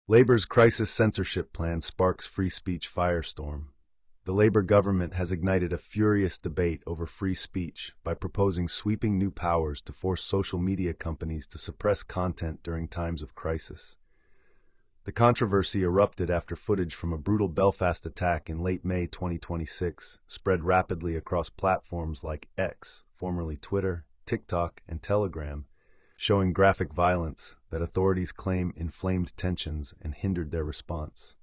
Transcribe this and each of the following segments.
Labour's crisis censorship plan sparks free speech firestorm. The Labour government has ignited a furious debate over free speech by proposing sweeping new powers to force social media companies to suppress content during times of crisis. The controversy erupted after footage from a brutal Belfast attack in late May 2026 spread rapidly across platforms like X, formerly Twitter, TikTok, and Telegram, showing graphic violence that authorities claim inflamed tensions and hindered their response.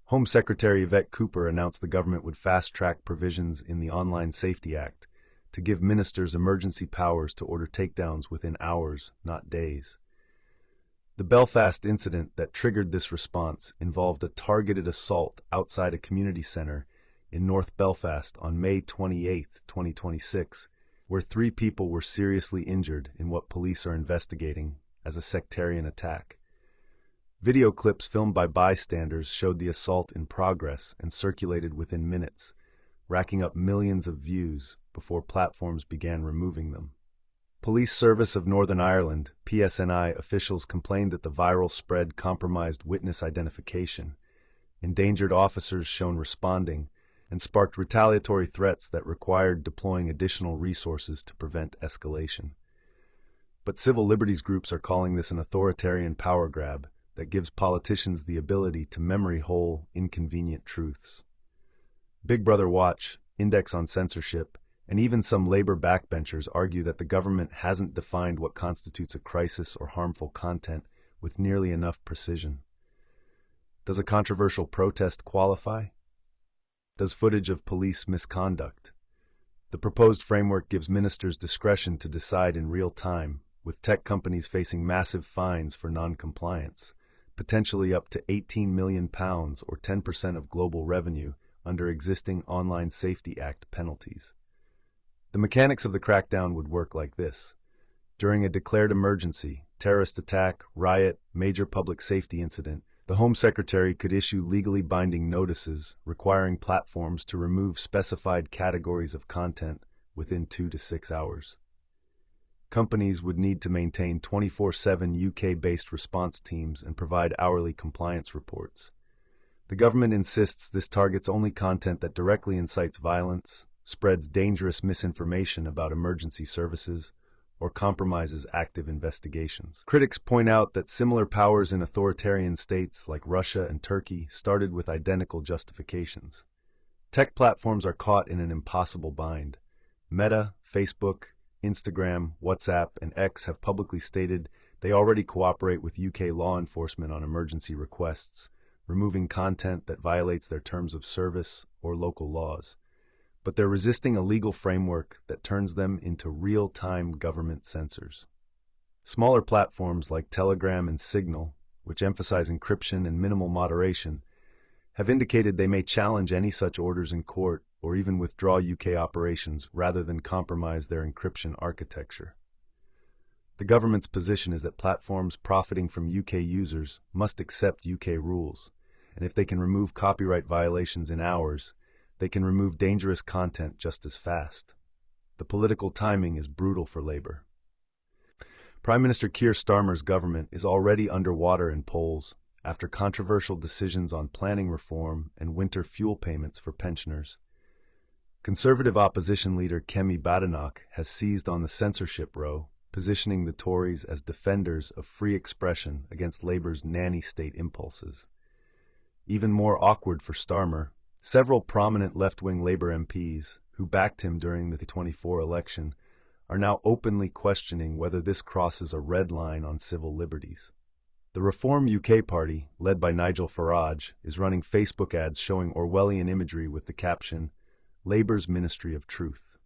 Home Secretary Yvette Cooper announced the government would fast-track provisions in the Online Safety Act to give ministers emergency powers to order takedowns within hours, not days. The Belfast incident that triggered this response involved a targeted assault outside a community center in North Belfast on May 28, 2026, where 3 people were seriously injured in what police are investigating as a sectarian attack. Video clips filmed by bystanders showed the assault in progress and circulated within minutes, racking up millions of views before platforms began removing them. Police Service of Northern Ireland, PSNI, officials complained that the viral spread compromised witness identification, endangered officers shown responding, and sparked retaliatory threats that required deploying additional resources to prevent escalation. But civil liberties groups are calling this an authoritarian power grab that gives politicians the ability to memory hole inconvenient truths. Big Brother Watch, Index on Censorship, and even some Labour backbenchers argue that the government hasn't defined what constitutes a crisis or harmful content with nearly enough precision. Does a controversial protest qualify? Does footage of police misconduct? The proposed framework gives ministers discretion to decide in real time, with tech companies facing massive fines for non-compliance, potentially up to £18 million or 10% of global revenue under existing Online Safety Act penalties. The mechanics of the crackdown would work like this. During a declared emergency, terrorist attack, riot, major public safety incident, the Home Secretary could issue legally binding notices requiring platforms to remove specified categories of content within 2 to 6 hours. Companies would need to maintain 24/7 UK-based response teams and provide hourly compliance reports. The government insists this targets only content that directly incites violence, spreads dangerous misinformation about emergency services, or compromises active investigations. Critics point out that similar powers in authoritarian states like Russia and Turkey started with identical justifications. Tech platforms are caught in an impossible bind. Meta, Facebook, Instagram, WhatsApp, and X have publicly stated they already cooperate with UK law enforcement on emergency requests, removing content that violates their terms of service or local laws. But they're resisting a legal framework that turns them into real-time government censors. Smaller platforms like Telegram and Signal, which emphasize encryption and minimal moderation, have indicated they may challenge any such orders in court or even withdraw UK operations rather than compromise their encryption architecture. The government's position is that platforms profiting from UK users must accept UK rules, and if they can remove copyright violations in hours, they can remove dangerous content just as fast. The political timing is brutal for Labour. Prime Minister Keir Starmer's government is already underwater in polls after controversial decisions on planning reform and winter fuel payments for pensioners. Conservative opposition leader Kemi Badenoch has seized on the censorship row, positioning the Tories as defenders of free expression against Labour's nanny state impulses. Even more awkward for Starmer, several prominent left-wing Labour MPs, who backed him during the 2024 election, are now openly questioning whether this crosses a red line on civil liberties. The Reform UK party, led by Nigel Farage, is running Facebook ads showing Orwellian imagery with the caption, "Labour's Ministry of Truth."